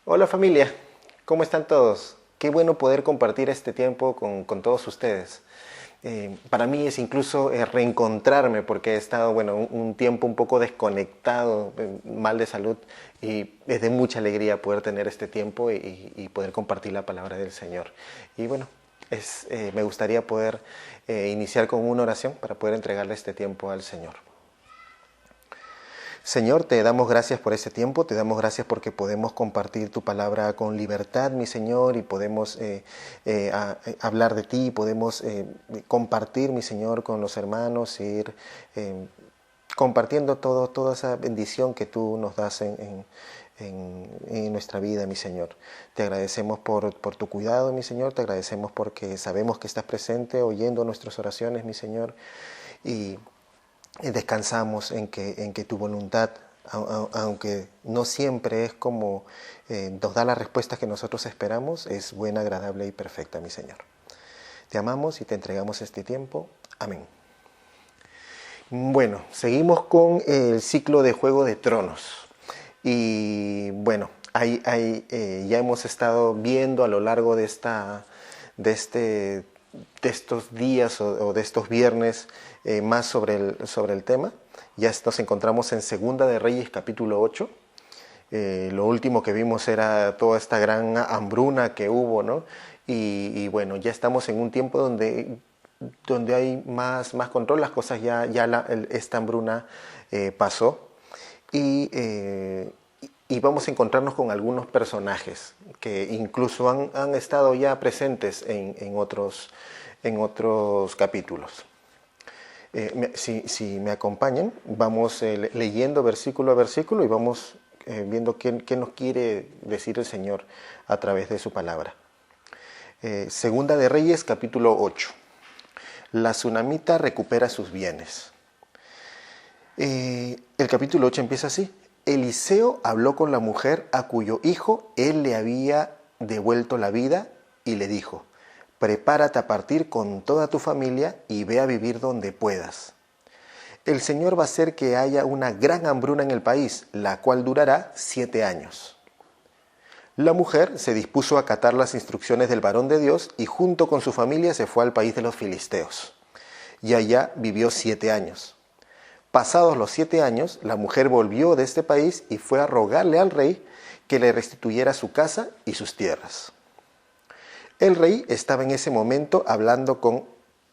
Hola familia, ¿cómo están todos? Qué bueno poder compartir este tiempo con todos ustedes. Para mí es incluso reencontrarme porque he estado, bueno, un tiempo un poco desconectado, mal de salud, y es de mucha alegría poder tener este tiempo y poder compartir la palabra del Señor. Y bueno, me gustaría poder iniciar con una oración para poder entregarle este tiempo al Señor. Señor, te damos gracias por este tiempo, te damos gracias porque podemos compartir tu palabra con libertad, mi Señor, y podemos hablar de ti, podemos compartir, mi Señor, con los hermanos, ir compartiendo toda esa bendición que tú nos das en nuestra vida, mi Señor. Te agradecemos por tu cuidado, mi Señor, te agradecemos porque sabemos que estás presente oyendo nuestras oraciones, mi Señor, y descansamos en que tu voluntad, aunque no siempre es como nos da las respuestas que nosotros esperamos, es buena, agradable y perfecta, mi Señor. Te amamos y te entregamos este tiempo. Amén. Bueno, seguimos con el ciclo de Juego de Tronos. Y bueno, ya hemos estado viendo a lo largo de estos días o de estos viernes más sobre el tema. Ya nos encontramos en Segunda de Reyes capítulo 8. Lo último que vimos era toda esta gran hambruna que hubo, ¿no? Y bueno, ya estamos en un tiempo donde hay más control, las cosas esta hambruna pasó. Y vamos a encontrarnos con algunos personajes que incluso han estado ya presentes en otros capítulos. Si me acompañan, vamos leyendo versículo a versículo y vamos viendo qué nos quiere decir el Señor a través de su palabra. Segunda de Reyes, capítulo 8. La tsunamita recupera sus bienes. El capítulo 8 empieza así. Eliseo habló con la mujer a cuyo hijo él le había devuelto la vida y le dijo: prepárate a partir con toda tu familia y ve a vivir donde puedas. El Señor va a hacer que haya una gran hambruna en el país, la cual durará 7 años. La mujer se dispuso a acatar las instrucciones del varón de Dios y junto con su familia se fue al país de los filisteos. Y allá vivió 7 años. Pasados los 7 años, la mujer volvió de este país y fue a rogarle al rey que le restituyera su casa y sus tierras. El rey estaba en ese momento hablando con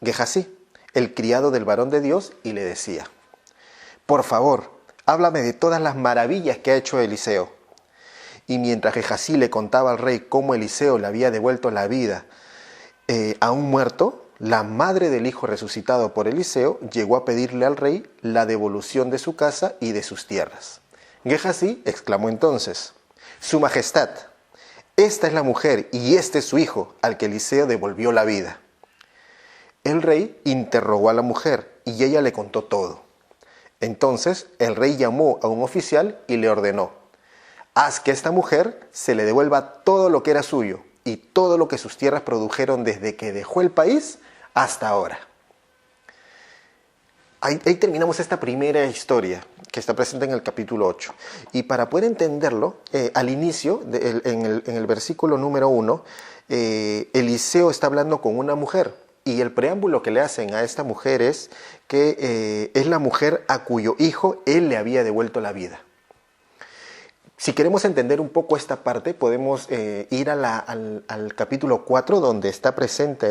Gehasí, el criado del varón de Dios, y le decía: por favor, háblame de todas las maravillas que ha hecho Eliseo. Y mientras Gehasí le contaba al rey cómo Eliseo le había devuelto la vida a un muerto, la madre del hijo resucitado por Eliseo llegó a pedirle al rey la devolución de su casa y de sus tierras. Gehasí exclamó entonces: Su Majestad, esta es la mujer y este es su hijo al que Eliseo devolvió la vida. El rey interrogó a la mujer y ella le contó todo. Entonces el rey llamó a un oficial y le ordenó: haz que a esta mujer se le devuelva todo lo que era suyo y todo lo que sus tierras produjeron desde que dejó el país hasta ahora. Ahí terminamos esta primera historia que está presente en el capítulo 8. Y para poder entenderlo, al inicio, en el versículo número 1, Eliseo está hablando con una mujer. Y el preámbulo que le hacen a esta mujer es que es la mujer a cuyo hijo él le había devuelto la vida. Si queremos entender un poco esta parte, podemos ir al capítulo 4, donde está presente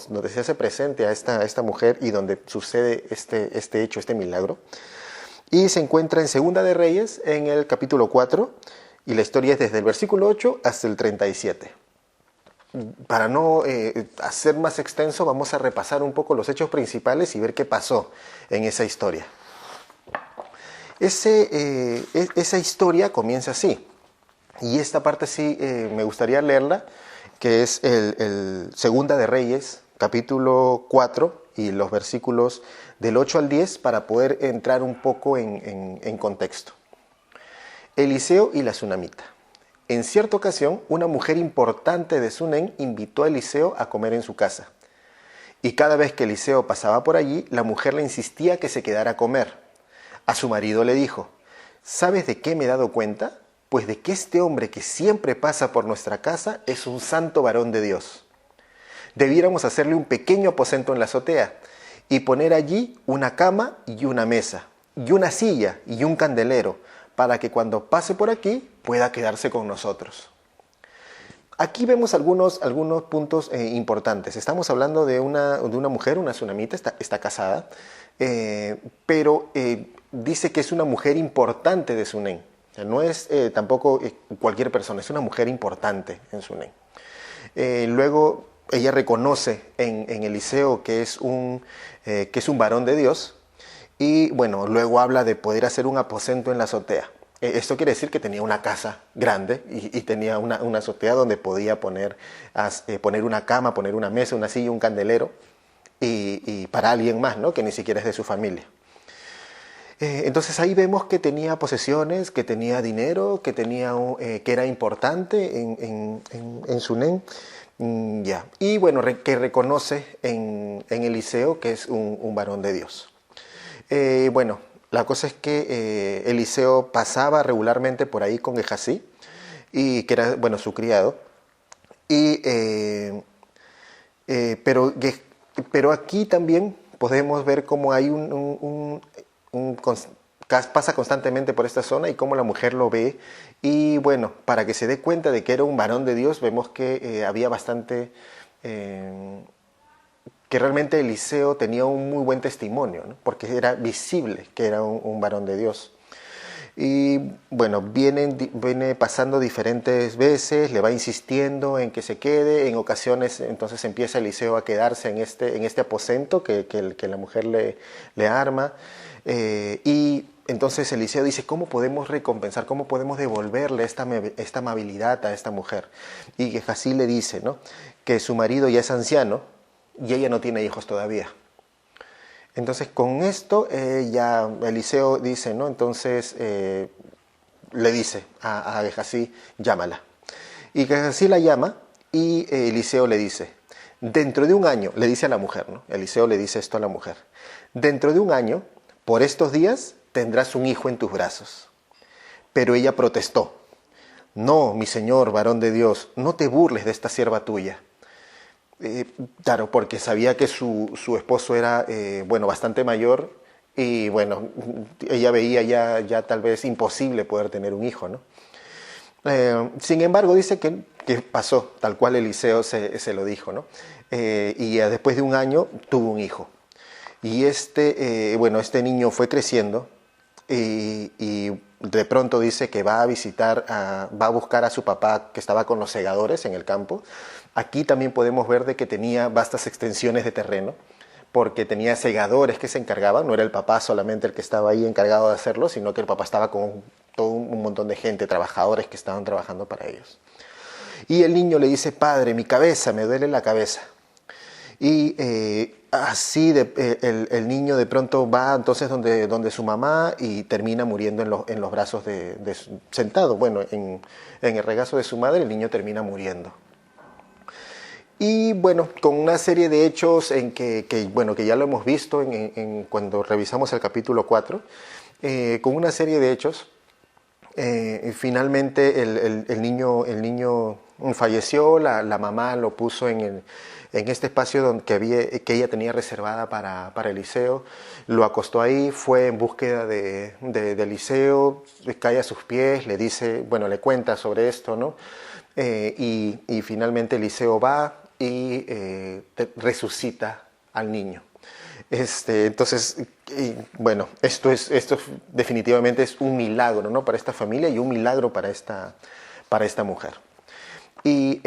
donde se hace presente a esta mujer y donde sucede este hecho, este milagro. Y se encuentra en Segunda de Reyes, en el capítulo 4, y la historia es desde el versículo 8 hasta el 37. Para no hacer más extenso, vamos a repasar un poco los hechos principales y ver qué pasó en esa historia. Esa historia comienza así, y esta parte sí me gustaría leerla, que es el Segunda de Reyes, capítulo 4, y los versículos del 8 al 10, para poder entrar un poco en contexto. Eliseo y la tsunamita. En cierta ocasión, una mujer importante de Sunén invitó a Eliseo a comer en su casa. Y cada vez que Eliseo pasaba por allí, la mujer le insistía que se quedara a comer. A su marido le dijo: ¿sabes de qué me he dado cuenta? pues de que este hombre que siempre pasa por nuestra casa es un santo varón de Dios. Debiéramos hacerle un pequeño aposento en la azotea y poner allí una cama y una mesa, y una silla y un candelero, para que cuando pase por aquí pueda quedarse con nosotros. Aquí vemos algunos puntos importantes. Estamos hablando de una mujer, una tsunamita, está casada, pero dice que es una mujer importante de Sunem. O sea, no es tampoco cualquier persona, es una mujer importante en Sunem. Luego ella reconoce en Eliseo que es un varón de Dios, y bueno, luego habla de poder hacer un aposento en la azotea. Esto quiere decir que tenía una casa grande y tenía una azotea donde podía poner una cama, poner una mesa, una silla, un candelero, y para alguien más, ¿no?, que ni siquiera es de su familia. Entonces ahí vemos que tenía posesiones, que tenía dinero, que era importante en Sunem. Ya. Y bueno, que reconoce en Eliseo que es un varón de Dios. Bueno, la cosa es que Eliseo pasaba regularmente por ahí con Gehazi, y que era, bueno, su criado. Pero aquí también podemos ver cómo hay pasa constantemente por esta zona y cómo la mujer lo ve. Y bueno, para que se dé cuenta de que era un varón de Dios, vemos que había bastante... que realmente Eliseo tenía un muy buen testimonio, ¿no?, porque era visible que era un varón de Dios. Y bueno, viene pasando diferentes veces, le va insistiendo en que se quede. En ocasiones entonces empieza Eliseo a quedarse en este aposento que la mujer le arma. Y entonces Eliseo dice, ¿cómo podemos recompensar, cómo podemos devolverle esta amabilidad a esta mujer? Y Gehazi le dice, ¿no?, que su marido ya es anciano y ella no tiene hijos todavía. Entonces con esto ya Eliseo dice, ¿no?, entonces le dice a Gehazi, llámala. Y Gehazi la llama y Eliseo le dice, dentro de un año, le dice a la mujer, ¿no?, Eliseo le dice esto a la mujer, dentro de un año, por estos días, tendrás un hijo en tus brazos. Pero ella protestó, no, mi señor, varón de Dios, no te burles de esta sierva tuya. Claro, porque sabía que su esposo era, bueno, bastante mayor, y bueno, ella veía ya tal vez imposible poder tener un hijo, ¿no? Sin embargo, dice que pasó, tal cual Eliseo se lo dijo, ¿no? Y después de un año tuvo un hijo. Y bueno, este niño fue creciendo y de pronto dice que va a buscar a su papá, que estaba con los segadores en el campo. Aquí también podemos ver de que tenía vastas extensiones de terreno, porque tenía segadores que se encargaban, no era el papá solamente el que estaba ahí encargado de hacerlo, sino que el papá estaba con todo un montón de gente, trabajadores que estaban trabajando para ellos. Y el niño le dice, padre, mi cabeza, me duele la cabeza. Y así el niño de pronto va entonces donde su mamá y termina muriendo en los brazos sentado. Bueno, en el regazo de su madre el niño termina muriendo. Y bueno, con una serie de hechos bueno, que ya lo hemos visto cuando revisamos el capítulo 4, con una serie de hechos, finalmente el niño falleció, la mamá lo puso en este espacio que ella tenía reservada para Eliseo, lo acostó ahí, fue en búsqueda de Eliseo, cae a sus pies, le dice, bueno, le cuenta sobre esto, ¿no? Y finalmente Eliseo va y resucita al niño. Entonces, bueno, esto definitivamente es un milagro, ¿no?, para esta familia, y un milagro para esta mujer. Y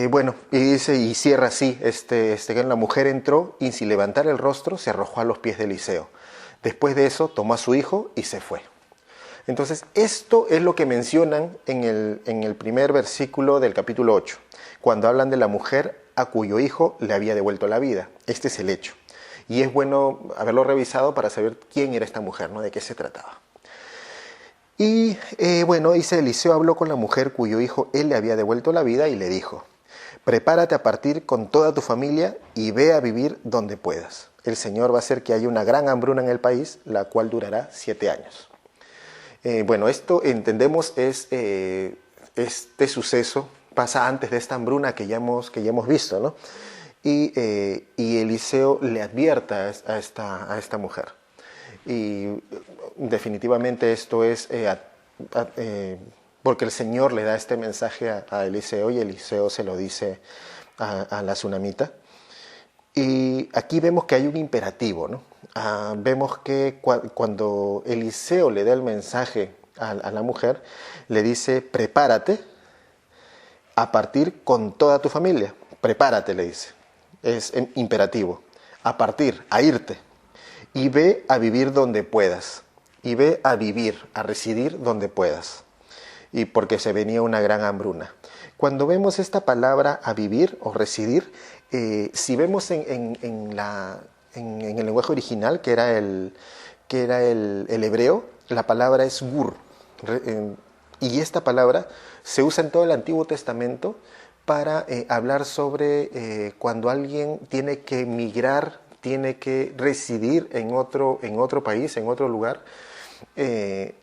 bueno, y dice, y cierra así, que la mujer entró y sin levantar el rostro se arrojó a los pies de Eliseo. Después de eso tomó a su hijo y se fue. Entonces, esto es lo que mencionan en el primer versículo del capítulo 8, cuando hablan de la mujer a cuyo hijo le había devuelto la vida. Este es el hecho. Y es bueno haberlo revisado para saber quién era esta mujer, ¿no?, de qué se trataba. Y bueno, dice, Eliseo habló con la mujer cuyo hijo él le había devuelto la vida y le dijo, prepárate a partir con toda tu familia y ve a vivir donde puedas. El Señor va a hacer que haya una gran hambruna en el país, la cual durará 7 años. Bueno, esto entendemos este suceso pasa antes de esta hambruna que ya hemos visto, ¿no? Y Eliseo le advierte a esta mujer. Y definitivamente esto es porque el Señor le da este mensaje a Eliseo y Eliseo se lo dice a la tsunamita. Y aquí vemos que hay un imperativo, ¿no? Vemos que cuando Eliseo le da el mensaje a la mujer, le dice, prepárate a partir con toda tu familia. Prepárate, le dice. Es imperativo. A partir, a irte. Y ve a vivir donde puedas. Y ve a vivir, a residir donde puedas. Y porque se venía una gran hambruna. Cuando vemos esta palabra a vivir o residir, si vemos en el lenguaje original, que era el hebreo, la palabra es gur. Y esta palabra se usa en todo el Antiguo Testamento para hablar sobre cuando alguien tiene que migrar, tiene que residir en otro país, en otro lugar,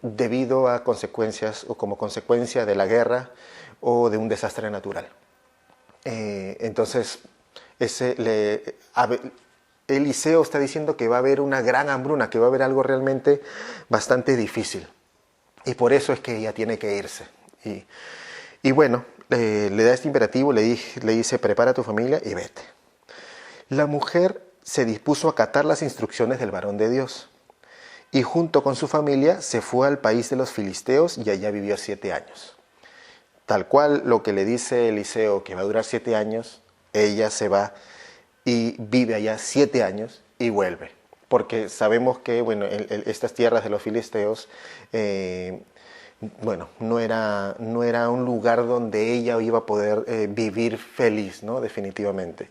debido a consecuencias o como consecuencia de la guerra o de un desastre natural. Entonces, Eliseo está diciendo que va a haber una gran hambruna, que va a haber algo realmente bastante difícil. Y por eso es que ella tiene que irse. Y bueno, le da este imperativo, le dice, prepara tu familia y vete. La mujer se dispuso a acatar las instrucciones del varón de Dios. Y junto con su familia se fue al país de los filisteos y allá vivió 7 años. Tal cual lo que le dice Eliseo, que va a durar 7 años, ella se va y vive allá 7 años y vuelve. Porque sabemos que estas tierras de los filisteos, no era un lugar donde ella iba a poder vivir feliz, ¿no? Definitivamente.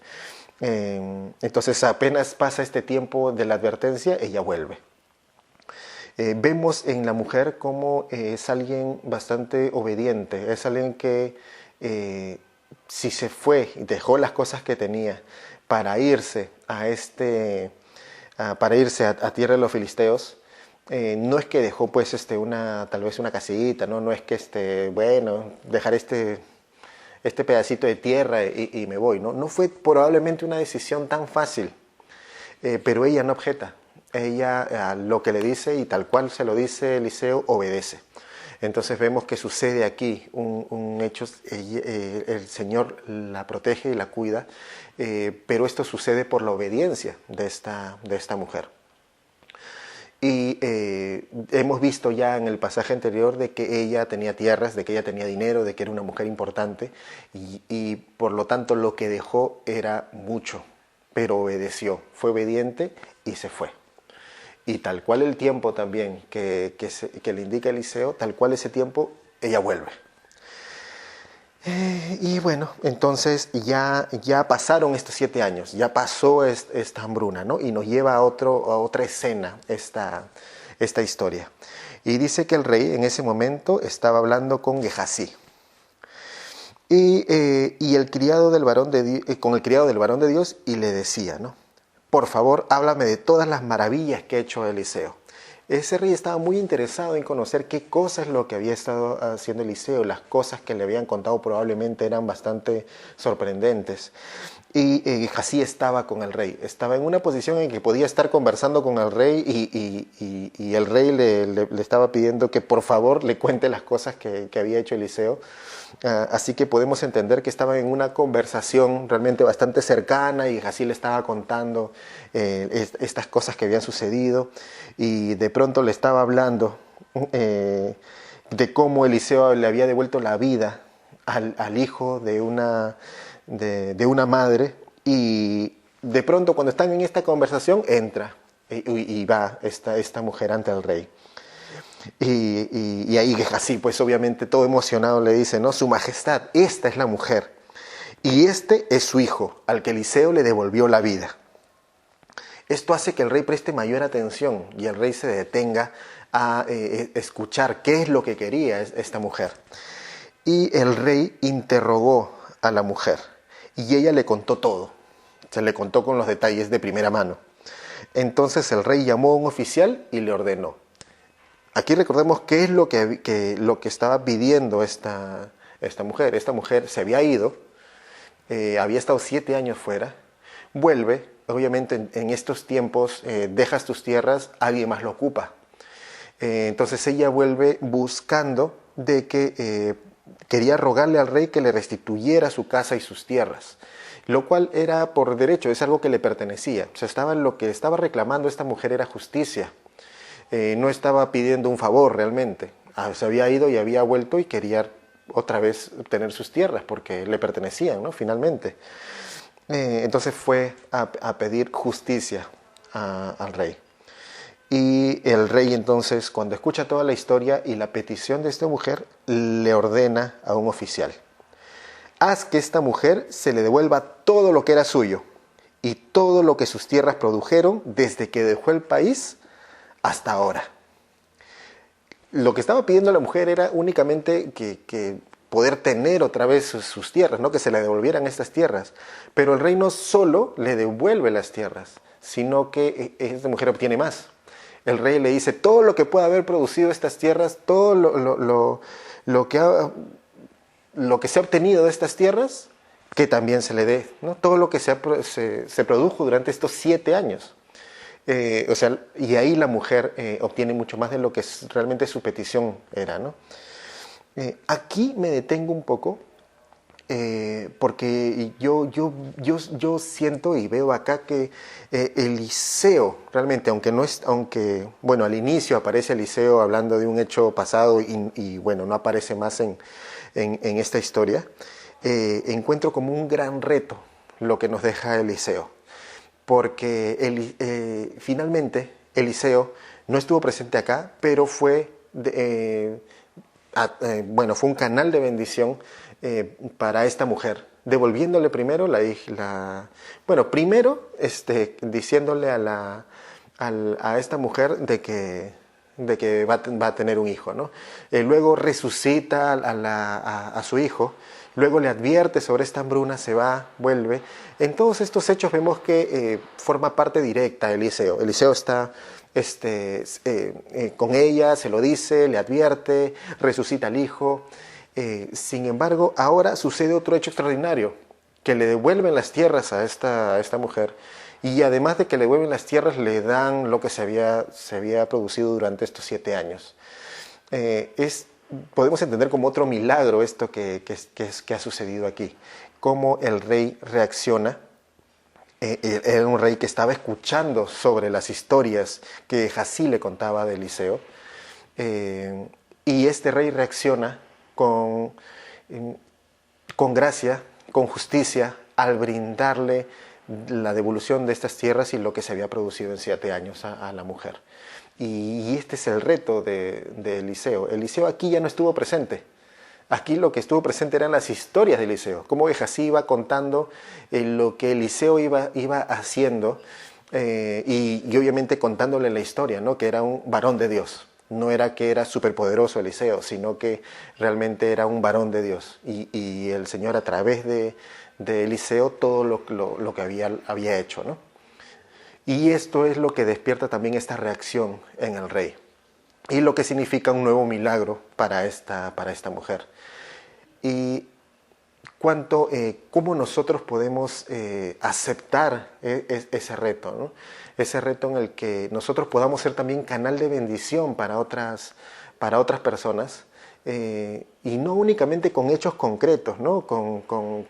Entonces apenas pasa este tiempo de la advertencia, ella vuelve. Vemos en la mujer como es alguien bastante obediente, es alguien que si se fue y dejó las cosas que tenía para irse a tierra de los filisteos, no es que dejó pues tal vez una casita, no es que dejar este pedacito de tierra y me voy, no fue probablemente una decisión tan fácil, pero ella no objeta. Ella a lo que le dice y tal cual se lo dice Eliseo, obedece. Entonces vemos que sucede aquí un hecho, el Señor la protege y la cuida, pero esto sucede por la obediencia de esta mujer. Y hemos visto ya en el pasaje anterior de que ella tenía tierras, de que ella tenía dinero, de que era una mujer importante y por lo tanto lo que dejó era mucho, pero obedeció, fue obediente y se fue. Y tal cual el tiempo también que le indica Eliseo, tal cual ese tiempo, ella vuelve. Y bueno, entonces ya pasaron estos 7 años, ya pasó esta hambruna, ¿no? Y nos lleva a otra escena esta historia. Y dice que el rey en ese momento estaba hablando con Gehazi. Y el criado del varón con el criado del varón de Dios y le decía, ¿no? Por favor, háblame de todas las maravillas que ha hecho Eliseo. Ese rey estaba muy interesado en conocer qué cosas es lo que había estado haciendo Eliseo. Las cosas que le habían contado probablemente eran bastante sorprendentes. Y Gehazi estaba con el rey. Estaba en una posición en que podía estar conversando con el rey y el rey le estaba pidiendo que por favor le cuente las cosas que había hecho Eliseo. Así que podemos entender que estaban en una conversación realmente bastante cercana y Gehazi le estaba contando estas cosas que habían sucedido y de pronto le estaba hablando de cómo Eliseo le había devuelto la vida al hijo de una madre y de pronto cuando están en esta conversación entra y va esta mujer ante el rey. Y ahí Gehazi, pues obviamente todo emocionado le dice, ¿no? Su majestad, esta es la mujer y este es su hijo, al que Eliseo le devolvió la vida. Esto hace que el rey preste mayor atención y el rey se detenga a escuchar qué es lo que quería esta mujer. Y el rey interrogó a la mujer y ella le contó todo, se le contó con los detalles de primera mano. Entonces el rey llamó a un oficial y le ordenó, Aquí recordemos qué es lo que estaba pidiendo esta mujer. Esta mujer se había ido, había estado 7 años fuera, vuelve, obviamente en estos tiempos dejas tus tierras, alguien más lo ocupa. Entonces ella vuelve buscando de que quería rogarle al rey que le restituyera su casa y sus tierras, lo cual era por derecho, es algo que le pertenecía. O sea, lo que estaba reclamando esta mujer era justicia. No estaba pidiendo un favor realmente. Se había ido y había vuelto y quería otra vez tener sus tierras porque le pertenecían, ¿no? Finalmente. Entonces fue a pedir justicia al rey. Y el rey entonces, cuando escucha toda la historia y la petición de esta mujer, le ordena a un oficial: haz que esta mujer se le devuelva todo lo que era suyo y todo lo que sus tierras produjeron desde que dejó el país hasta ahora. Lo que estaba pidiendo la mujer era únicamente que poder tener otra vez sus tierras, ¿no? Que se le devolvieran estas tierras. Pero el rey no solo le devuelve las tierras, sino que esta mujer obtiene más. El rey le dice: todo lo que pueda haber producido estas tierras, todo lo que se ha obtenido de estas tierras, que también se le dé, ¿no? Todo lo que se produjo durante estos 7 años. Y ahí la mujer obtiene mucho más de lo que realmente su petición era, ¿no? Aquí me detengo un poco porque yo siento y veo acá que Eliseo realmente, aunque bueno, al inicio aparece Eliseo hablando de un hecho pasado y bueno, no aparece más en esta historia, encuentro como un gran reto lo que nos deja Eliseo. Porque finalmente Eliseo no estuvo presente acá, pero fue fue un canal de bendición para esta mujer, devolviéndole primero diciéndole a esta mujer de que va a tener un hijo, ¿no? Luego resucita a su hijo. Luego le advierte sobre esta hambruna, se va, vuelve. En todos estos hechos vemos que forma parte directa Eliseo. Eliseo está con ella, se lo dice, le advierte, resucita al hijo. Sin embargo, ahora sucede otro hecho extraordinario, que le devuelven las tierras a esta mujer. Y además de que le devuelven las tierras, le dan lo que se había producido durante estos 7 años. Podemos entender como otro milagro esto que ha sucedido aquí. Cómo el rey reacciona. Era un rey que estaba escuchando sobre las historias que Gehazi le contaba de Eliseo. Y este rey reacciona con gracia, con justicia, al brindarle la devolución de estas tierras y lo que se había producido en 7 años a la mujer. Y este es el reto de Eliseo. Eliseo aquí ya no estuvo presente. Aquí lo que estuvo presente eran las historias de Eliseo. Cómo Gehazi iba contando lo que Eliseo iba haciendo y obviamente contándole la historia, ¿no? Que era un varón de Dios. No era que era superpoderoso Eliseo, sino que realmente era un varón de Dios. Y el Señor a través de Eliseo todo lo que había hecho, ¿no? Y esto es lo que despierta también esta reacción en el rey. Y lo que significa un nuevo milagro para esta mujer. Y cómo nosotros podemos aceptar ese reto, ¿no? Ese reto en el que nosotros podamos ser también canal de bendición para otras personas. Y no únicamente con hechos concretos, ¿no? Con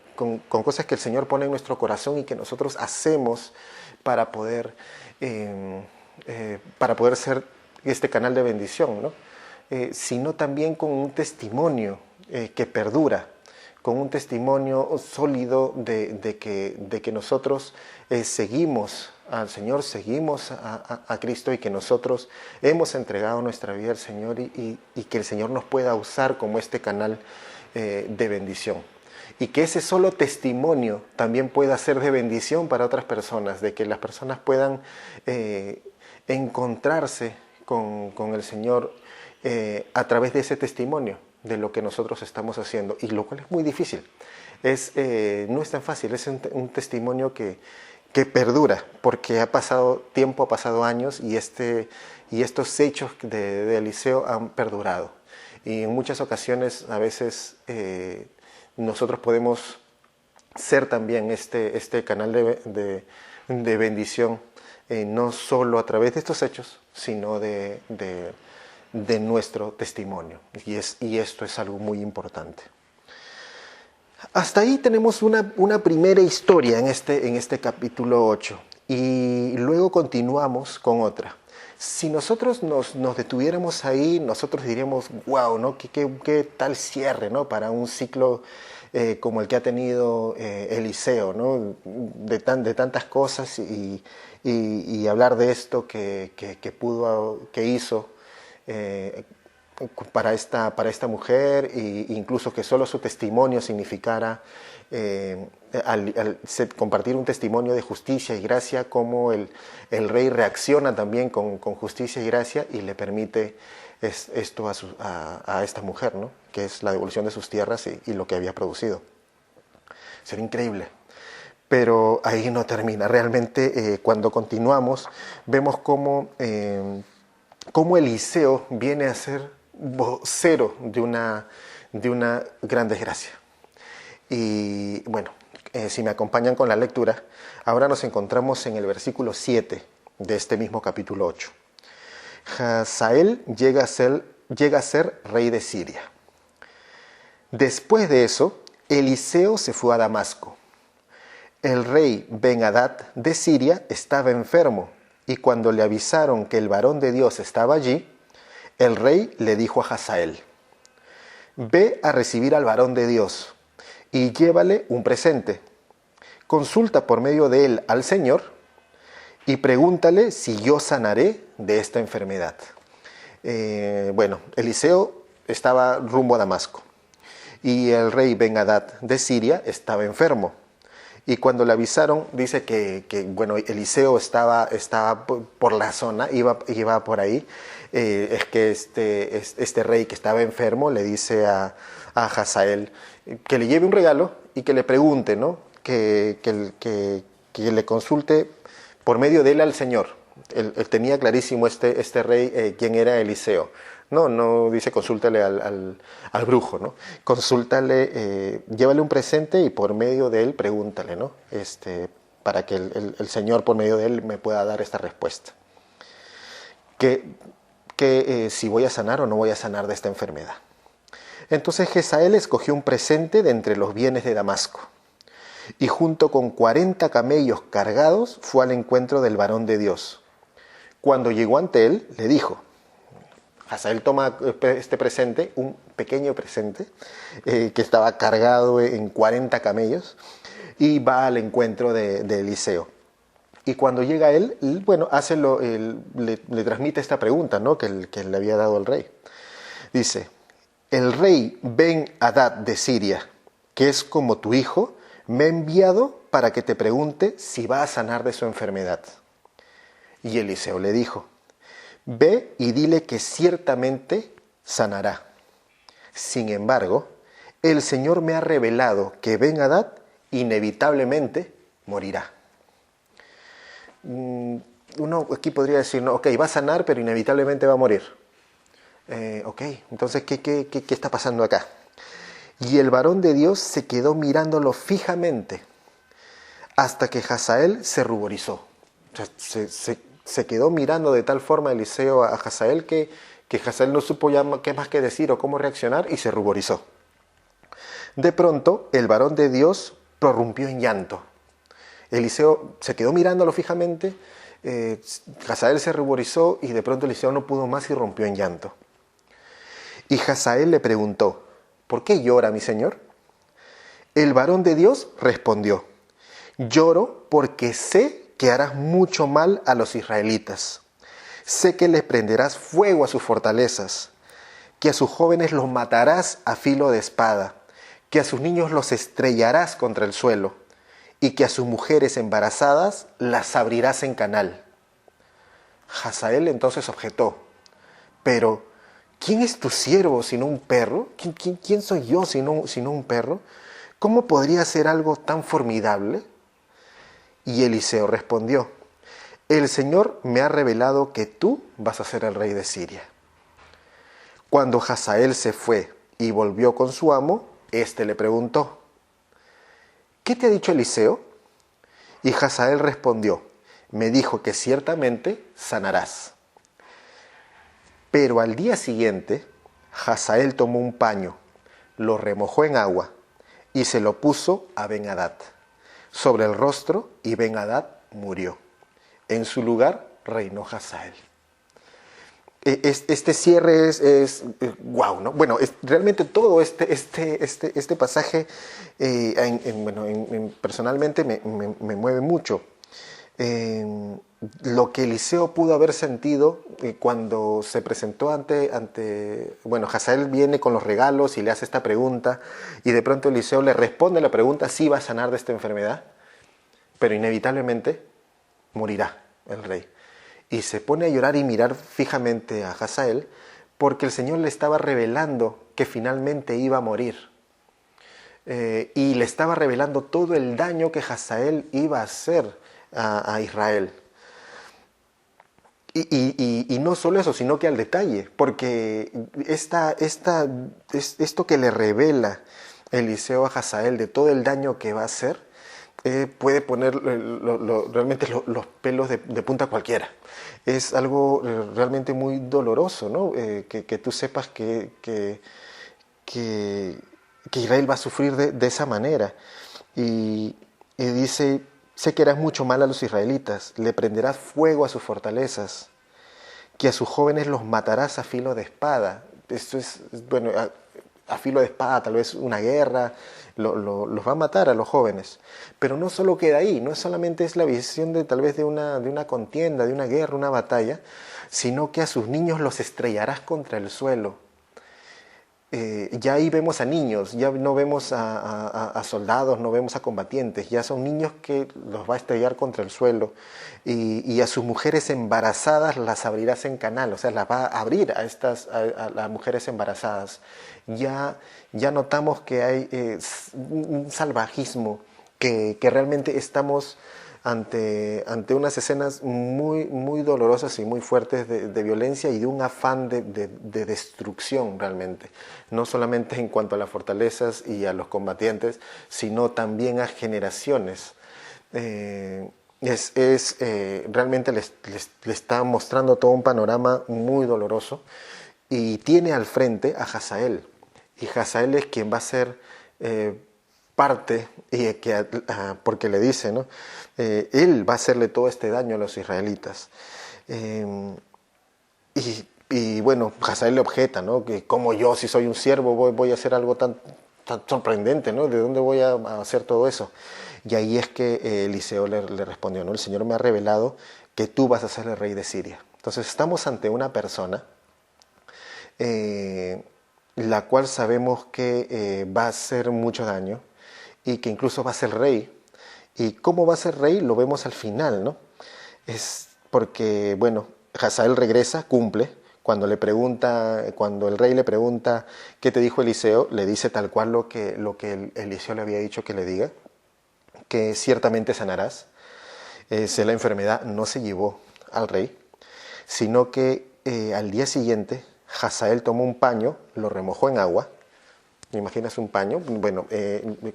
cosas que el Señor pone en nuestro corazón y que nosotros hacemos para poder ser este canal de bendición, ¿no? Sino también con un testimonio que perdura, con un testimonio sólido de que nosotros seguimos al Señor, seguimos a Cristo y que nosotros hemos entregado nuestra vida al Señor y que el Señor nos pueda usar como este canal de bendición. Y que ese solo testimonio también pueda ser de bendición para otras personas, de que las personas puedan encontrarse con el Señor a través de ese testimonio de lo que nosotros estamos haciendo, y lo cual es muy difícil. No es tan fácil, es un testimonio que perdura, porque ha pasado tiempo, ha pasado años, y este y estos hechos de Eliseo han perdurado. Y en muchas ocasiones, a veces, nosotros podemos ser también este canal de bendición, no solo a través de estos hechos, sino de nuestro testimonio. Y esto es algo muy importante. Hasta ahí tenemos una primera historia en este capítulo 8. Y luego continuamos con otra. Si nosotros nos detuviéramos ahí, nosotros diríamos, wow, ¿no? ¿Qué tal cierre, ¿no? Para un ciclo como el que ha tenido Eliseo, ¿no? De tantas cosas y hablar de esto que hizo para esta mujer, e incluso que solo su testimonio significara al compartir un testimonio de justicia y gracia, cómo el rey reacciona también con justicia y gracia y le permite esto a esta mujer, ¿no? Que es la devolución de sus tierras y lo que había producido. Sería increíble. Pero ahí no termina. Realmente cuando continuamos vemos cómo Eliseo viene a ser vocero de una gran desgracia. Y bueno, si me acompañan con la lectura, ahora nos encontramos en el versículo 7 de este mismo capítulo 8. Hazael llega a ser rey de Siria. Después de eso, Eliseo se fue a Damasco. El rey Ben-Hadad de Siria estaba enfermo, y cuando le avisaron que el varón de Dios estaba allí, el rey le dijo a Hazael: ve a recibir al varón de Dios y llévale un presente. Consulta por medio de él al Señor y pregúntale si yo sanaré de esta enfermedad. Bueno, Eliseo estaba rumbo a Damasco y el rey Ben-Hadad de Siria estaba enfermo. Y cuando le avisaron, dice que bueno, Eliseo estaba por la zona, iba por ahí. Es que este rey que estaba enfermo le dice a Hazael que le lleve un regalo y que le pregunte, ¿no? Que le consulte por medio de él al Señor. Él tenía clarísimo este rey quién era Eliseo. No dice consúltale al brujo, ¿no? Consúltale, llévale un presente y por medio de él pregúntale, ¿no? Para que el Señor por medio de él me pueda dar esta respuesta. Si voy a sanar o no voy a sanar de esta enfermedad. Entonces Hazael escogió un presente de entre los bienes de Damasco y junto con 40 camellos cargados fue al encuentro del varón de Dios. Cuando llegó ante él, le dijo: Hazael toma este presente, un pequeño presente, que estaba cargado en 40 camellos, y va al encuentro de Eliseo. Y cuando llega él, bueno, le transmite esta pregunta, ¿no? que le había dado el rey. Dice: el rey Ben-Hadad de Siria, que es como tu hijo, me ha enviado para que te pregunte si va a sanar de su enfermedad. Y Eliseo le dijo: ve y dile que ciertamente sanará. Sin embargo, el Señor me ha revelado que Ben-Hadad inevitablemente morirá. Uno aquí podría decir, no, ok, va a sanar, pero inevitablemente va a morir. Ok, entonces, ¿qué está pasando acá? Y el varón de Dios se quedó mirándolo fijamente hasta que Hazael se ruborizó. O sea, se quedó mirando de tal forma Eliseo a Hazael que Hazael no supo ya qué más que decir o cómo reaccionar y se ruborizó. De pronto, el varón de Dios prorrumpió en llanto. Eliseo se quedó mirándolo fijamente, Hazael se ruborizó y de pronto Eliseo no pudo más y rompió en llanto. Y Hazael le preguntó: ¿por qué llora mi señor? El varón de Dios respondió: lloro porque sé que harás mucho mal a los israelitas. Sé que les prenderás fuego a sus fortalezas, que a sus jóvenes los matarás a filo de espada, que a sus niños los estrellarás contra el suelo, y que a sus mujeres embarazadas las abrirás en canal. Hazael entonces objetó: pero ¿quién es tu siervo sino un perro? ¿Quién soy yo sino un perro? ¿Cómo podría ser algo tan formidable? Y Eliseo respondió: el Señor me ha revelado que tú vas a ser el rey de Siria. Cuando Hazael se fue y volvió con su amo, éste le preguntó, ¿qué te ha dicho Eliseo? Y Hazael respondió, me dijo que ciertamente sanarás. Pero al día siguiente, Hazael tomó un paño, lo remojó en agua y se lo puso a Ben-Hadad sobre el rostro, y Ben-Hadad murió. En su lugar reinó Hazael. Este cierre es wow, ¿no? Bueno, realmente todo este pasaje personalmente me mueve mucho. Lo que Eliseo pudo haber sentido cuando se presentó bueno, Hazael viene con los regalos y le hace esta pregunta, y de pronto Eliseo le responde la pregunta, sí va a sanar de esta enfermedad, pero inevitablemente morirá el rey. Y se pone a llorar y mirar fijamente a Hazael, porque el Señor le estaba revelando que finalmente iba a morir. Y le estaba revelando todo el daño que Hazael iba a hacer a Israel. Y no solo eso, sino que al detalle, porque esto que le revela Eliseo a Hazael de todo el daño que va a hacer, puede poner realmente los pelos de punta a cualquiera. Es algo realmente muy doloroso, ¿no? Que tú sepas que Israel va a sufrir de esa manera. Y dice, sé que harás mucho mal a los israelitas, le prenderás fuego a sus fortalezas, que a sus jóvenes los matarás a filo de espada. Esto es, bueno, a filo de espada, tal vez una guerra, los va a matar a los jóvenes. Pero no solo queda ahí, no solamente es la visión de tal vez de una contienda, de una guerra, una batalla, sino que a sus niños los estrellarás contra el suelo. Ya ahí vemos a niños, ya no vemos a soldados, no vemos a combatientes, ya son niños que los va a estrellar contra el suelo, y a sus mujeres embarazadas las abrirás en canal, o sea, las va a abrir a las mujeres embarazadas. Ya notamos que hay un salvajismo, que realmente estamos ante unas escenas muy, muy dolorosas y muy fuertes de violencia y de un afán de destrucción realmente. No solamente en cuanto a las fortalezas y a los combatientes, sino también a generaciones. Realmente le está mostrando todo un panorama muy doloroso, y tiene al frente a Hazael. Y Hazael es quien va a ser parte, porque le dice, ¿no? Él va a hacerle todo este daño a los israelitas. Y bueno, Hazael le objeta, ¿no? Que como yo, si soy un siervo, voy a hacer algo tan sorprendente, ¿no? ¿De dónde voy a hacer todo eso? Y ahí es que Eliseo le respondió, ¿no? El Señor me ha revelado que tú vas a ser el rey de Siria. Entonces estamos ante una persona la cual sabemos que va a hacer mucho daño, y que incluso va a ser rey. ¿Y cómo va a ser rey? Lo vemos al final, ¿no? Es porque, bueno, Hazael regresa, cumple. Cuando el rey le pregunta qué te dijo Eliseo, le dice tal cual lo que Eliseo le había dicho que le diga, que ciertamente sanarás. La enfermedad no se llevó al rey, sino que al día siguiente Hazael tomó un paño, lo remojó en agua. ¿Me imaginas un paño? Bueno,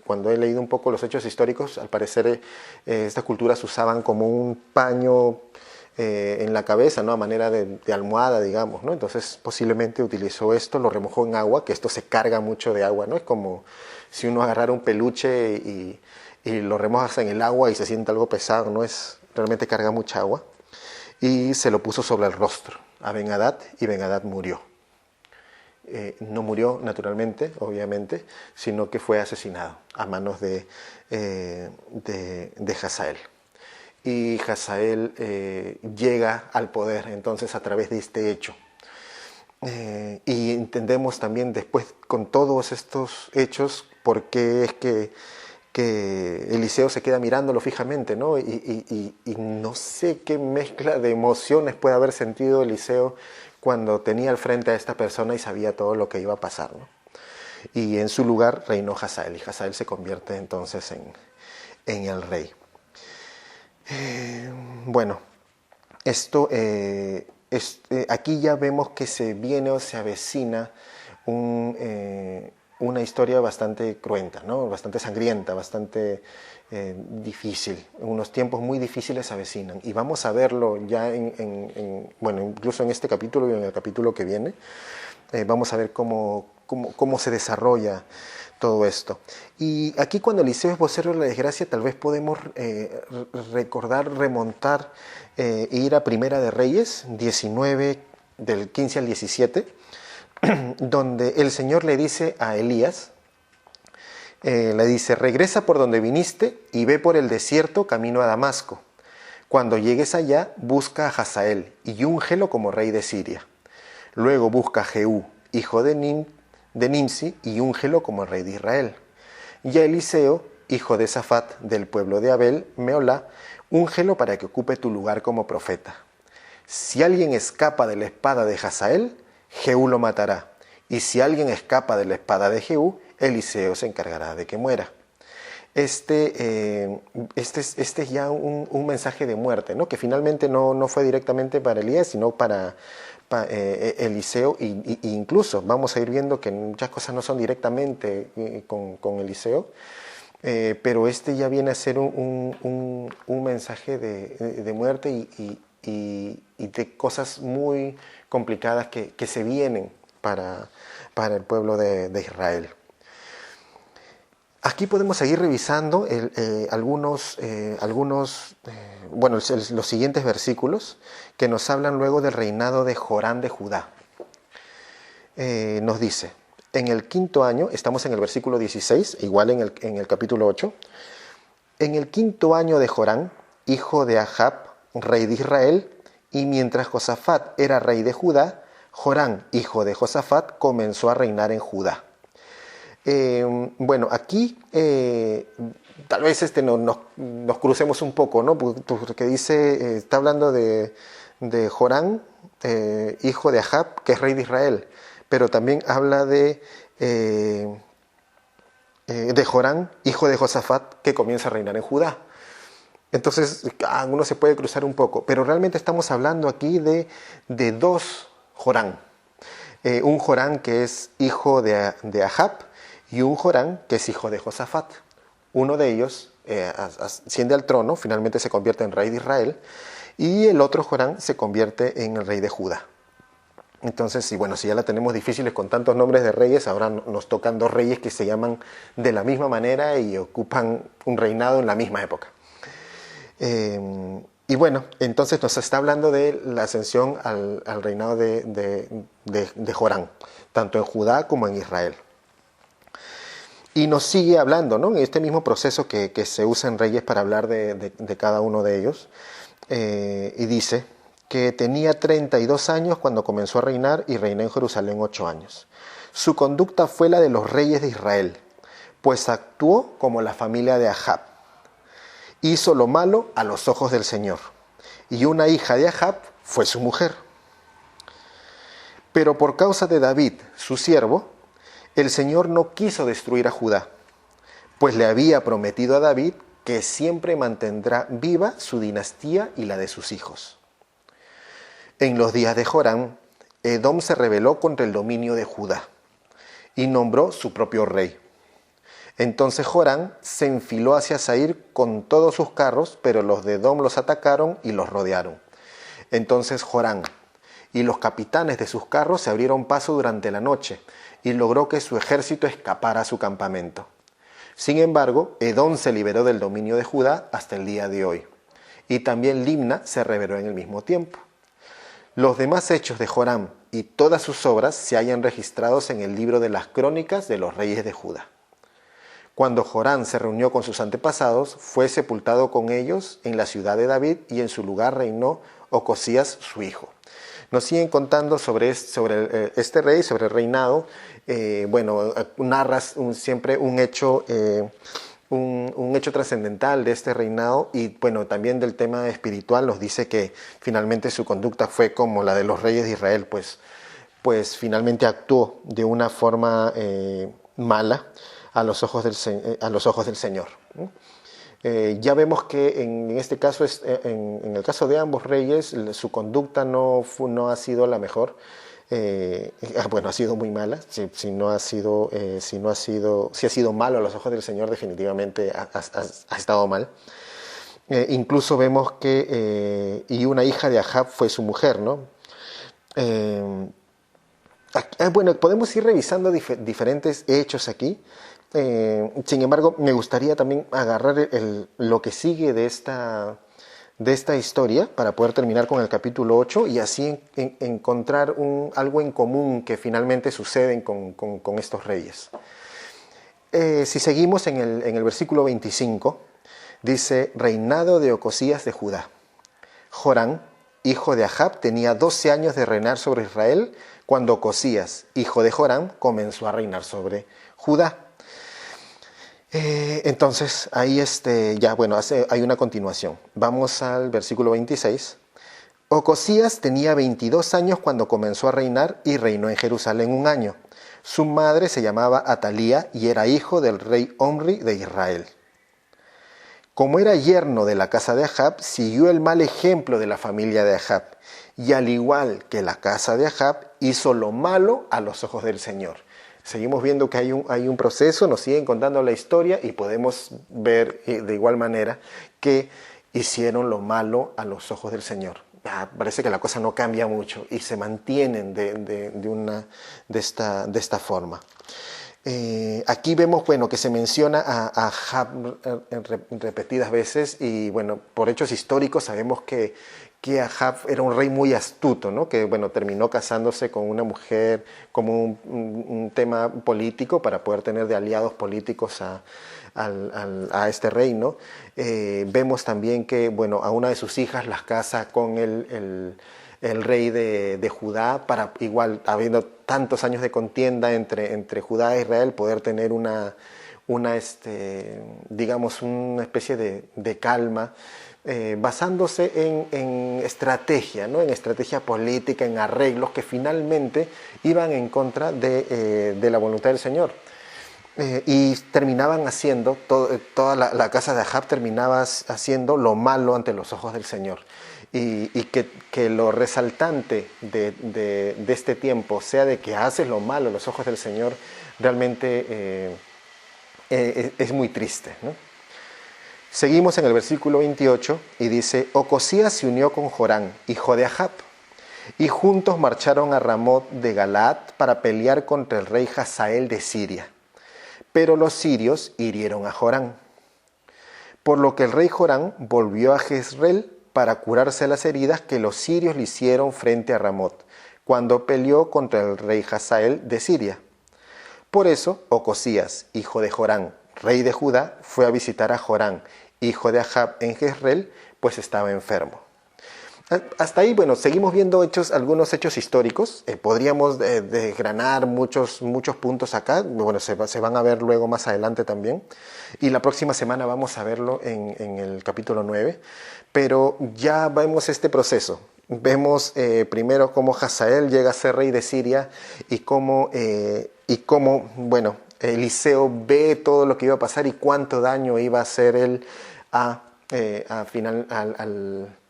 cuando he leído un poco los hechos históricos, al parecer estas culturas usaban como un paño en la cabeza, ¿no? A manera de almohada, digamos, ¿no? Entonces posiblemente utilizó esto, lo remojó en agua, que esto se carga mucho de agua, ¿no? Es como si uno agarrara un peluche y lo remojas en el agua y se siente algo pesado, ¿no? Realmente carga mucha agua. Y se lo puso sobre el rostro a Ben-Hadad, y Ben-Hadad murió. No murió naturalmente, obviamente, sino que fue asesinado a manos de Hazael. Y Hazael llega al poder entonces a través de este hecho. Y entendemos también después, con todos estos hechos, por qué es que Eliseo se queda mirándolo fijamente, ¿no? Y no sé qué mezcla de emociones puede haber sentido Eliseo cuando tenía al frente a esta persona y sabía todo lo que iba a pasar, ¿no? Y en su lugar reinó Hazael, y Hazael se convierte entonces en el rey. Bueno, Esto, aquí ya vemos que se viene o se avecina una historia bastante cruenta, ¿no? Bastante sangrienta, bastante difícil. Unos tiempos muy difíciles se avecinan. Y vamos a verlo ya bueno, incluso en este capítulo y en el capítulo que viene. Vamos a ver cómo se desarrolla todo esto. Y aquí cuando Eliseo es vocero de la desgracia, tal vez podemos recordar, remontar, ir a Primera de Reyes, 19, del 15 al 17, donde el Señor le dice a Elías, le dice, regresa por donde viniste y ve por el desierto camino a Damasco. Cuando llegues allá, busca a Hazael y úngelo como rey de Siria. Luego busca a Jehú, hijo de Nimsi, y úngelo como rey de Israel. Y a Eliseo, hijo de Safat, del pueblo de Abel, Meolá, úngelo para que ocupe tu lugar como profeta. Si alguien escapa de la espada de Hazael, Jehú lo matará. Y si alguien escapa de la espada de Jehú, Eliseo se encargará de que muera. Este es ya un mensaje de muerte, ¿no? Que finalmente no fue directamente para Elías, sino para Eliseo, y incluso vamos a ir viendo que muchas cosas no son directamente con Eliseo, pero ya viene a ser un mensaje de muerte y de cosas muy complicadas que se vienen para el pueblo de Israel. Aquí podemos seguir revisando los siguientes versículos que nos hablan luego del reinado de Jorán de Judá. Nos dice, en el 5º año, estamos en el versículo 16, igual en el capítulo 8, en el 5º año de Jorán, hijo de Ahab, rey de Israel, y mientras Josafat era rey de Judá, Jorán, hijo de Josafat, comenzó a reinar en Judá. Bueno, aquí tal vez nos crucemos un poco, ¿no? Porque dice, está hablando de Jorán, hijo de Ahab, que es rey de Israel, pero también habla de Jorán, hijo de Josafat, que comienza a reinar en Judá. Entonces, uno se puede cruzar un poco, pero realmente estamos hablando aquí de dos Jorán. Un Jorán que es hijo de Ahab, y un Jorán que es hijo de Josafat. Uno de ellos asciende al trono, finalmente se convierte en rey de Israel, y el otro Jorán se convierte en el rey de Judá. Entonces, si ya la tenemos difíciles con tantos nombres de reyes, ahora nos tocan dos reyes que se llaman de la misma manera y ocupan un reinado en la misma época. Y bueno, entonces nos está hablando de la ascensión al reinado de Jorán, tanto en Judá como en Israel. Y nos sigue hablando, ¿no? En este mismo proceso que se usa en Reyes para hablar de cada uno de ellos. Y dice que tenía 32 años cuando comenzó a reinar y reinó en Jerusalén 8 años. Su conducta fue la de los reyes de Israel, pues actuó como la familia de Ahab. Hizo lo malo a los ojos del Señor. Y una hija de Ahab fue su mujer. Pero por causa de David, su siervo, el Señor no quiso destruir a Judá, pues le había prometido a David que siempre mantendrá viva su dinastía y la de sus hijos. En los días de Jorán, Edom se rebeló contra el dominio de Judá y nombró su propio rey. Entonces Jorán se enfiló hacia Sair con todos sus carros, pero los de Edom los atacaron y los rodearon. Entonces Jorán y los capitanes de sus carros se abrieron paso durante la noche y logró que su ejército escapara a su campamento. Sin embargo, Edom se liberó del dominio de Judá hasta el día de hoy, y también Limna se rebeló en el mismo tiempo. Los demás hechos de Joram y todas sus obras se hallan registrados en el libro de las crónicas de los reyes de Judá. Cuando Joram se reunió con sus antepasados, fue sepultado con ellos en la ciudad de David y en su lugar reinó Ocosías su hijo. Nos siguen contando sobre este rey, sobre el reinado. Narras siempre un hecho trascendental de este reinado y también del tema espiritual. Nos dice que finalmente su conducta fue como la de los reyes de Israel, pues finalmente actuó de una forma mala a los ojos del Señor. Ya vemos que en este caso, en el caso de ambos reyes, su conducta no ha sido la mejor. Bueno, ha sido muy mala. Si ha sido malo a los ojos del Señor, definitivamente ha estado mal. Incluso vemos que y una hija de Ahab fue su mujer, ¿no? Bueno, podemos ir revisando diferentes hechos aquí. Sin embargo, me gustaría también agarrar lo que sigue de esta historia para poder terminar con el capítulo 8 y así encontrar algo en común que finalmente suceden con estos reyes. Si seguimos en el versículo 25, dice: reinado de Ocosías de Judá. Jorán, hijo de Ahab, tenía 12 años de reinar sobre Israel cuando Ocosías, hijo de Jorán, comenzó a reinar sobre Judá. Entonces, ahí hay una continuación. Vamos al versículo 26. Ocosías tenía 22 años cuando comenzó a reinar y reinó en Jerusalén 1 año. Su madre se llamaba Atalía y era hijo del rey Omri de Israel. Como era yerno de la casa de Ahab, siguió el mal ejemplo de la familia de Ahab, y al igual que la casa de Ahab, hizo lo malo a los ojos del Señor. Seguimos viendo que hay un proceso, nos siguen contando la historia y podemos ver de igual manera que hicieron lo malo a los ojos del Señor. Parece que la cosa no cambia mucho y se mantienen de esta forma. Aquí vemos, que se menciona a Ahab repetidas veces y, por hechos históricos sabemos que Ahab era un rey muy astuto, ¿no? Que, terminó casándose con una mujer como un tema político para poder tener de aliados políticos a este reino. Vemos también que, a una de sus hijas las casa con el rey de Judá, para igual, habiendo tantos años de contienda entre Judá e Israel, poder tener una especie de calma, basándose en estrategia, ¿no? En estrategia política, en arreglos que finalmente iban en contra de la voluntad del Señor. Y terminaban haciendo, toda la casa de Ahab terminaba haciendo lo malo ante los ojos del Señor. Y que lo resaltante de este tiempo sea de que haces lo malo a los ojos del Señor, realmente es muy triste, ¿no? Seguimos en el versículo 28 y dice: Ocosías se unió con Jorán, hijo de Ahab, y juntos marcharon a Ramot de Galaad para pelear contra el rey Hazael de Siria. Pero los sirios hirieron a Jorán. Por lo que el rey Jorán volvió a Jezreel para curarse las heridas que los sirios le hicieron frente a Ramot, cuando peleó contra el rey Hazael de Siria. Por eso, Ocosías, hijo de Jorán, rey de Judá, fue a visitar a Jorán, hijo de Ahab, en Jezreel, pues estaba enfermo. Hasta ahí, seguimos viendo algunos hechos históricos. Podríamos desgranar muchos puntos acá. Se van a ver luego más adelante también. Y la próxima semana vamos a verlo en el capítulo 9. Pero ya vemos este proceso. Vemos primero cómo Hazael llega a ser rey de Siria y cómo Eliseo ve todo lo que iba a pasar y cuánto daño iba a hacer él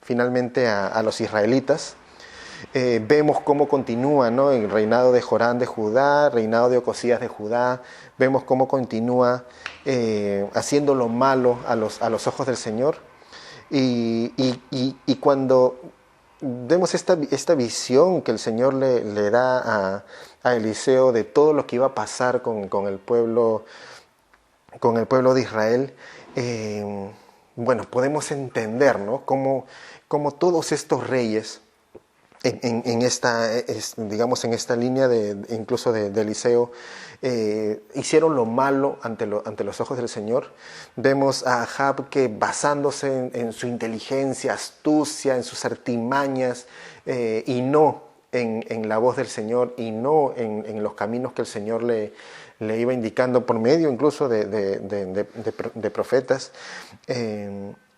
finalmente a los israelitas. Vemos cómo continúa, ¿no? El reinado de Jorán de Judá, reinado de Ocosías de Judá. Vemos cómo continúa haciendo lo malo a los ojos del Señor. Y cuando vemos esta visión que el Señor le da a Eliseo de todo lo que iba a pasar con el pueblo de Israel, podemos entender, ¿no? Cómo todos estos reyes en esta línea incluso de Eliseo hicieron lo malo ante los ojos del Señor. Vemos a Ahab que, basándose en su inteligencia, astucia, en sus artimañas, y no en la voz del Señor, y no en los caminos que el Señor le iba indicando por medio incluso de profetas,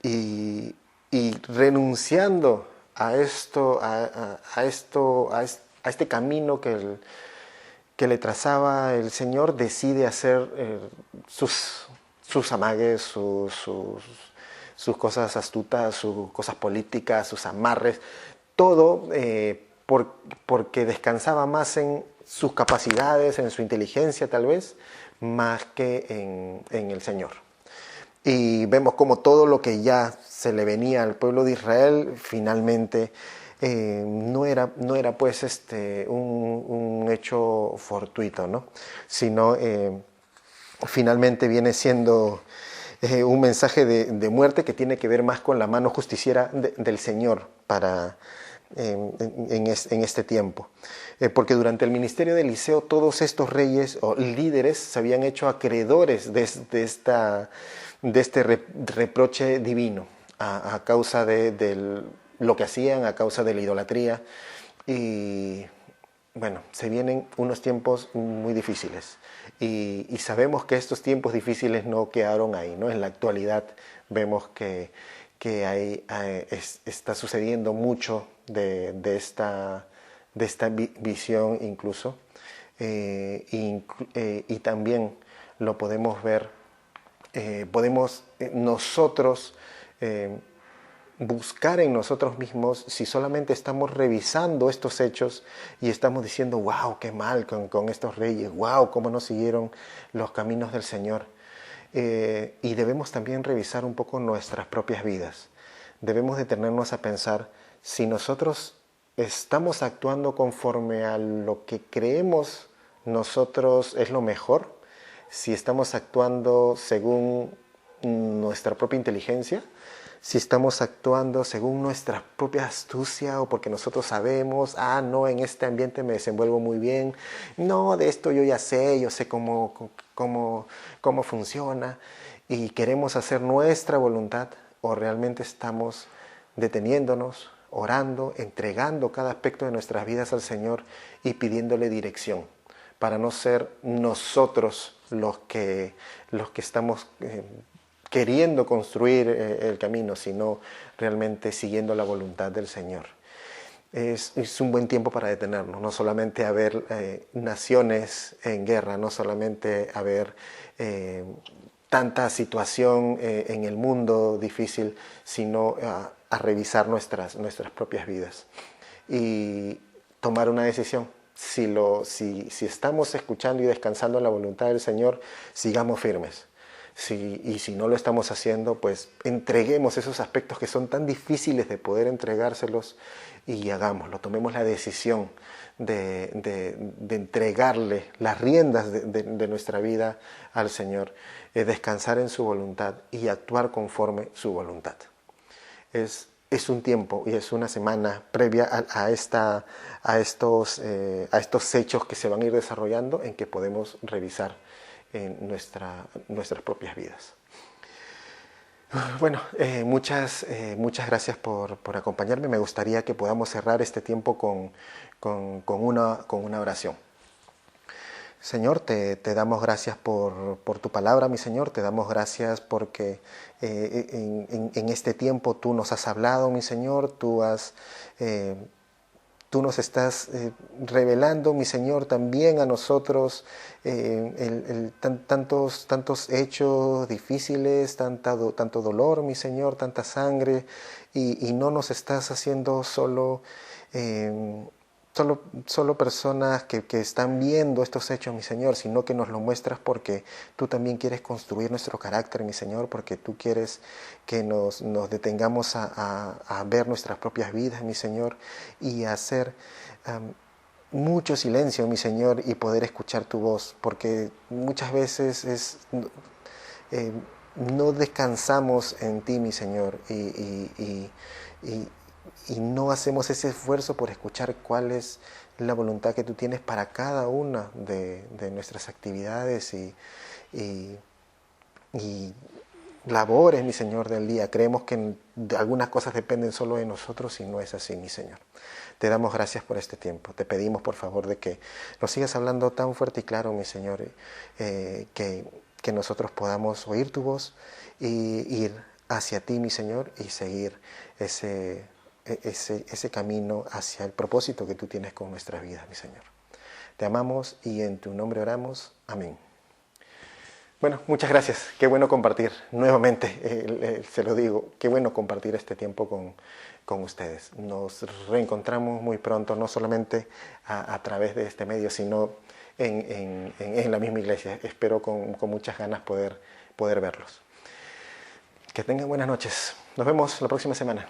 y renunciando a este camino que le trazaba el Señor, decide hacer sus sus amagues, sus cosas astutas, sus cosas políticas, sus amarres, todo porque descansaba más en sus capacidades, en su inteligencia tal vez, más que en el Señor. Y vemos como todo lo que ya se le venía al pueblo de Israel finalmente no era pues un hecho fortuito, ¿no? Sino finalmente viene siendo un mensaje de muerte que tiene que ver más con la mano justiciera del Señor en este tiempo. Porque durante el ministerio de Eliseo todos estos reyes o líderes se habían hecho acreedores de este reproche divino a causa de lo que hacían, a causa de la idolatría. Y bueno, se vienen unos tiempos muy difíciles y sabemos que estos tiempos difíciles no quedaron ahí, ¿no? En la actualidad vemos que está sucediendo mucho de esta visión incluso y también lo podemos ver, podemos nosotros buscar en nosotros mismos si solamente estamos revisando estos hechos y estamos diciendo, wow, qué mal con estos reyes, wow, cómo no siguieron los caminos del Señor. Y debemos también revisar un poco nuestras propias vidas. Debemos detenernos a pensar si nosotros estamos actuando conforme a lo que creemos nosotros es lo mejor, si estamos actuando según nuestra propia inteligencia, si estamos actuando según nuestra propia astucia o porque nosotros sabemos, no, en este ambiente me desenvuelvo muy bien, no, de esto yo ya sé, yo sé cómo funciona y queremos hacer nuestra voluntad o realmente estamos deteniéndonos, orando, entregando cada aspecto de nuestras vidas al Señor y pidiéndole dirección para no ser nosotros los que estamos queriendo construir el camino, sino realmente siguiendo la voluntad del Señor. Es un buen tiempo para detenernos, no solamente a ver naciones en guerra, no solamente a ver tanta situación en el mundo difícil, sino a revisar nuestras propias vidas y tomar una decisión. Si estamos escuchando y descansando en la voluntad del Señor, sigamos firmes. Y si no lo estamos haciendo, pues entreguemos esos aspectos que son tan difíciles de poder entregárselos y hagámoslo, tomemos la decisión de entregarle las riendas de nuestra vida al Señor, descansar en su voluntad y actuar conforme su voluntad. Es un tiempo y es una semana previa a estos hechos que se van a ir desarrollando en que podemos revisar en nuestras propias vidas. Bueno, muchas gracias por acompañarme. Me gustaría que podamos cerrar este tiempo con una oración. Señor, te damos gracias por tu palabra, mi Señor. Te damos gracias porque en este tiempo tú nos has hablado, mi Señor. Tú nos estás revelando, mi Señor, también a nosotros tantos hechos difíciles, tanto dolor, mi Señor, tanta sangre, y no nos estás haciendo solo personas que están viendo estos hechos, mi Señor, sino que nos lo muestras porque tú también quieres construir nuestro carácter, mi Señor, porque tú quieres que nos detengamos a ver nuestras propias vidas, mi Señor, y a hacer mucho silencio, mi Señor, y poder escuchar tu voz, porque muchas veces no descansamos en ti, mi Señor, y no hacemos ese esfuerzo por escuchar cuál es la voluntad que tú tienes para cada una de nuestras actividades y labores, mi Señor, del día. Creemos que algunas cosas dependen solo de nosotros y no es así, mi Señor. Te damos gracias por este tiempo. Te pedimos, por favor, de que nos sigas hablando tan fuerte y claro, mi Señor, que nosotros podamos oír tu voz y ir hacia ti, mi Señor, y seguir ese camino hacia el propósito que tú tienes con nuestras vidas, mi Señor. Te amamos y en tu nombre oramos. Amén. Bueno, muchas gracias. Qué bueno compartir, nuevamente, se lo digo, qué bueno compartir este tiempo con ustedes. Nos reencontramos muy pronto, no solamente a través de este medio, sino en la misma iglesia. Espero con muchas ganas poder verlos. Que tengan buenas noches. Nos vemos la próxima semana.